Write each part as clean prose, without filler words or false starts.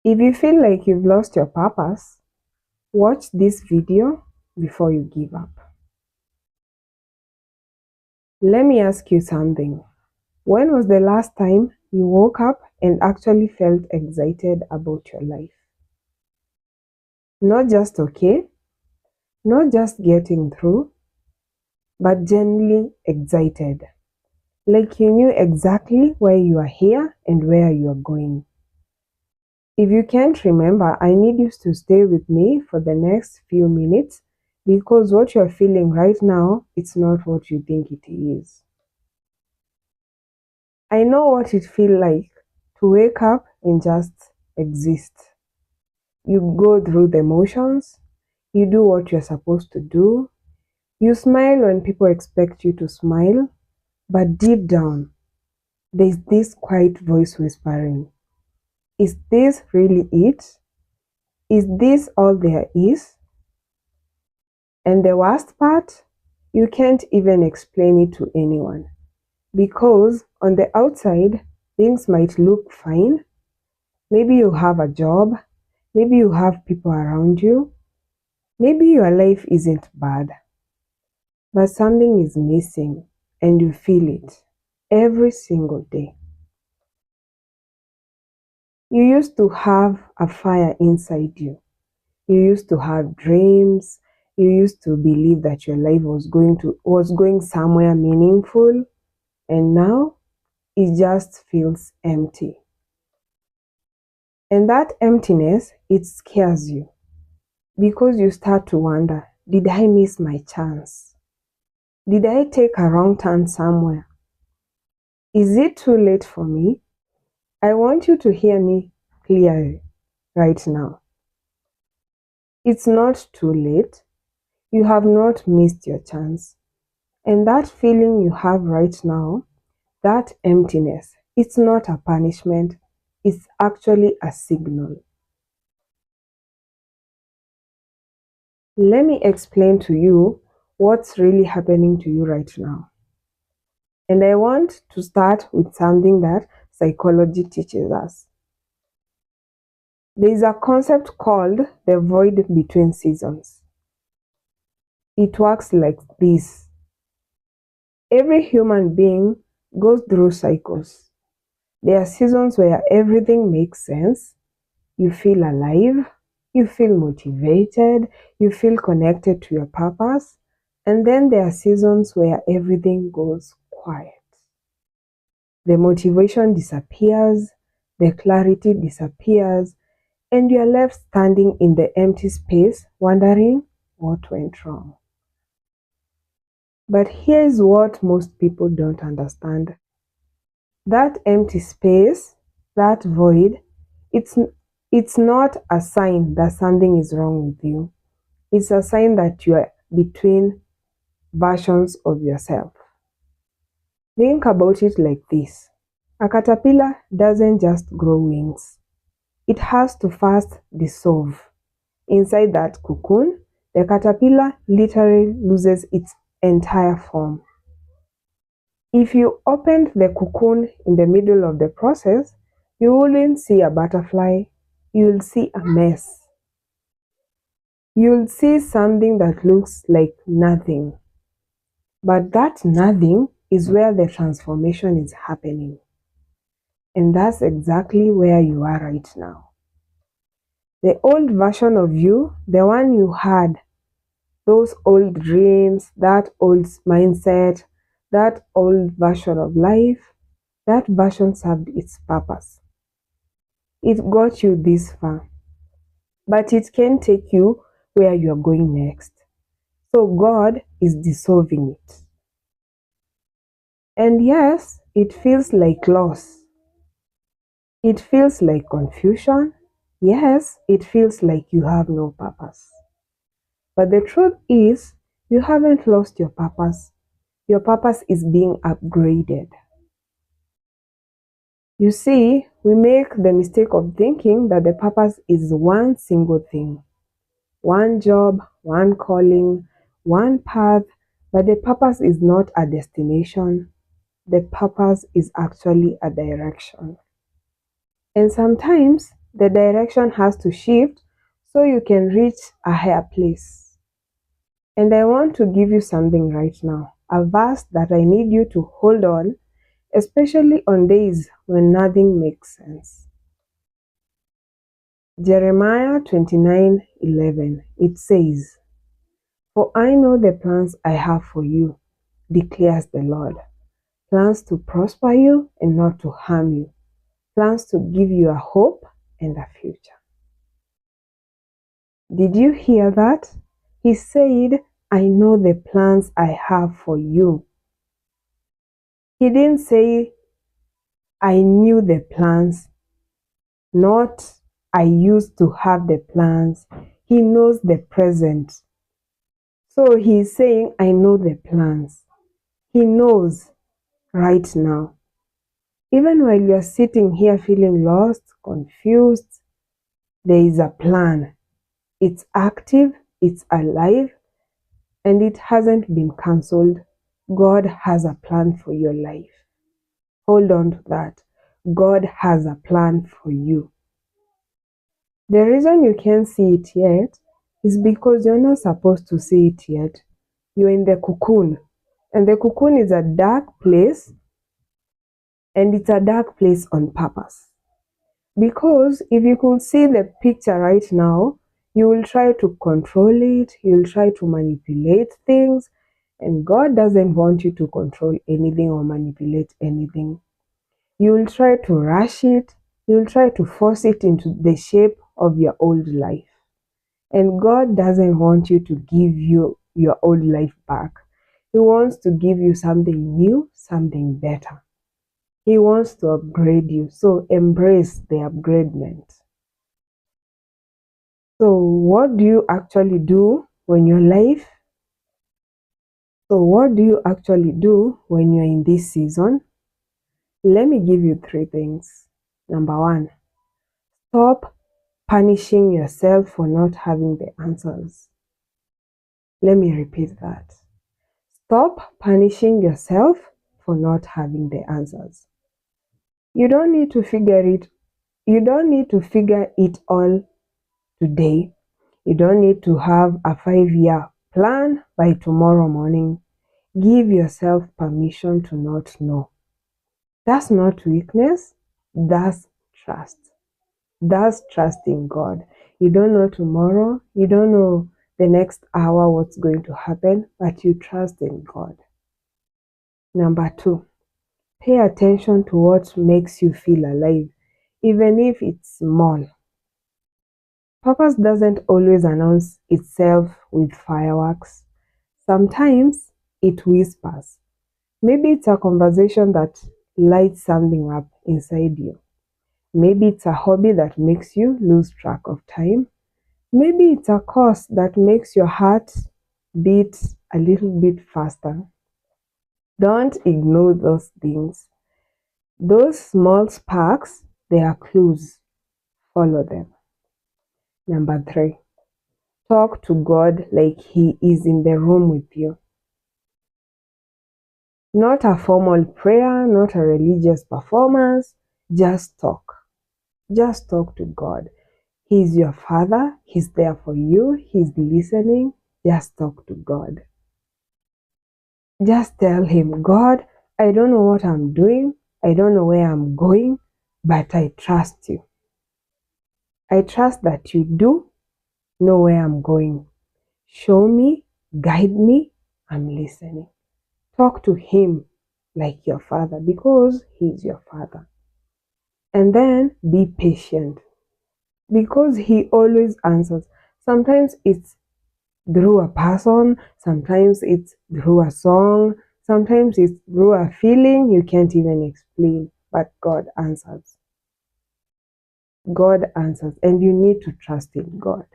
If you feel like you've lost your purpose, watch this video before you give up. Let me ask you something. When was the last time you woke up and actually felt excited about your life? Not just okay, not just getting through, but genuinely excited. Like you knew exactly why you are here and where you are going. If you can't remember, I need you to stay with me for the next few minutes because what you're feeling right now, it's not what you think it is. I know what it feels like to wake up and just exist. You go through the motions, you do what you're supposed to do, you smile when people expect you to smile, but deep down, there's this quiet voice whispering, is this really it? Is this all there is? And the worst part, you can't even explain it to anyone. Because on the outside, things might look fine. Maybe you have a job, maybe you have people around you, maybe your life isn't bad. But something is missing and you feel it every single day. You used to have a fire inside you. You used to have dreams. You used to believe that your life was going somewhere meaningful, and now it just feels empty. And that emptiness, it scares you because you start to wonder, did I miss my chance? Did I take a wrong turn somewhere? Is it too late for me? I want you to hear me clearly right now. It's not too late. You have not missed your chance. And that feeling you have right now, that emptiness, it's not a punishment. It's actually a signal. Let me explain to you what's really happening to you right now. And I want to start with something that psychology teaches us. There is a concept called the void between seasons. It works like this. Every human being goes through cycles. There are seasons where everything makes sense. You feel alive, you feel motivated, you feel connected to your purpose. And then there are seasons where everything goes quiet. The motivation disappears, the clarity disappears, and you're left standing in the empty space wondering what went wrong. But here's what most people don't understand. That empty space, that void, it's not a sign that something is wrong with you. It's a sign that you are between versions of yourself. Think about it like this. A caterpillar doesn't just grow wings. It has to first dissolve. Inside that cocoon, the caterpillar literally loses its entire form. If you opened the cocoon in the middle of the process, you wouldn't see a butterfly, you'll see a mess. You'll see something that looks like nothing. But that nothing is where the transformation is happening. And that's exactly where you are right now. The old version of you, the one you had, those old dreams, that old mindset, that old version of life, that version served its purpose. It got you this far, but it can't take you where you're going next. So God is dissolving it. And yes, it feels like loss. It feels like confusion. Yes, it feels like you have no purpose. But the truth is, you haven't lost your purpose. Your purpose is being upgraded. You see, we make the mistake of thinking that the purpose is one single thing. One job, one calling, one path, but the purpose is not a destination. The purpose is actually a direction. And sometimes The direction has to shift so you can reach a higher place. And I want to give you something right now, a verse that I need you to hold on, especially on days when nothing makes sense. Jeremiah 29:11. It says, "For I know the plans I have for you, declares the Lord, plans to prosper you and not to harm you, plans to give you a hope and a future." Did you hear that? He said, "I know the plans I have for you." He didn't say, "I knew the plans," not "I used to have the plans." He knows the present. So he's saying, "I know the plans." He knows right now. Even while you're sitting here feeling lost, confused, there is a plan. It's active, it's alive, and it hasn't been cancelled. God has a plan for your life. Hold on to that. God has a plan for you. The reason you can't see it yet is because you're not supposed to see it yet. You're in the cocoon, and the cocoon is a dark place, and it's a dark place on purpose. Because if you could see the picture right now, you will try to control it, you'll try to manipulate things, and God doesn't want you to control anything or manipulate anything. You'll try to rush it, you'll try to force it into the shape of your old life. And God doesn't want you to give you your old life back. He wants to give you something new, something better. He wants to upgrade you, so embrace the upgradement. So what do you actually do when your life? So what do you actually do when you're in this season? Let me give you 3 things. Number 1, stop punishing yourself for not having the answers. Let me repeat that. Stop punishing yourself for not having the answers. You don't need to figure it all today. You don't need to have a 5-year plan by tomorrow morning. Give yourself permission to not know. That's not weakness, that's trust. That's trusting God. You don't know tomorrow, you don't know the next hour what's going to happen, but you trust in God. Number 2, pay attention to what makes you feel alive, even if it's small. Purpose doesn't always announce itself with fireworks. Sometimes it whispers. Maybe it's a conversation that lights something up inside you. Maybe it's a hobby that makes you lose track of time. Maybe it's a cause that makes your heart beat a little bit faster. Don't ignore those things. Those small sparks, they are clues. Follow them. Number 3, talk to God like He is in the room with you. Not a formal prayer, not a religious performance, just talk. Just talk to God. He's your Father, He's there for you, He's listening. Just talk to God. Just tell Him, "God, I don't know what I'm doing, I don't know where I'm going, but I trust you. I trust that you do know where I'm going. Show me, guide me, I'm listening." Talk to Him like your Father because He's your Father. And then be patient because He always answers. Sometimes it's through a person, sometimes it's through a song, sometimes it's through a feeling you can't even explain, but God answers. God answers, and you need to trust in God.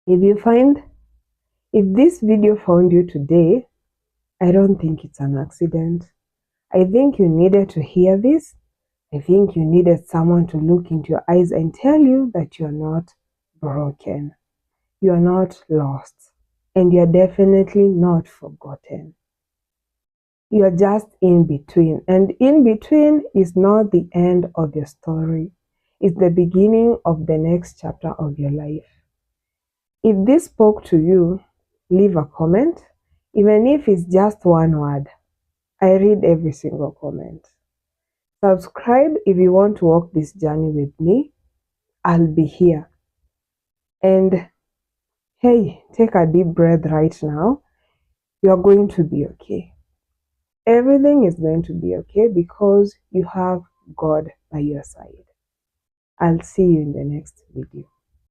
If this video found you today, I don't think it's an accident. I think you needed to hear this. I think you needed someone to look into your eyes and tell you that you're not broken. You're not lost. And you're definitely not forgotten. You're just in between. And in between is not the end of your story. is the beginning of the next chapter of your life. If this spoke to you, leave a comment, even if it's just one word. I read every single comment. Subscribe if you want to walk this journey with me. I'll be here. And hey, take a deep breath right now. You're going to be okay. Everything is going to be okay because you have God by your side. I'll see you in the next video.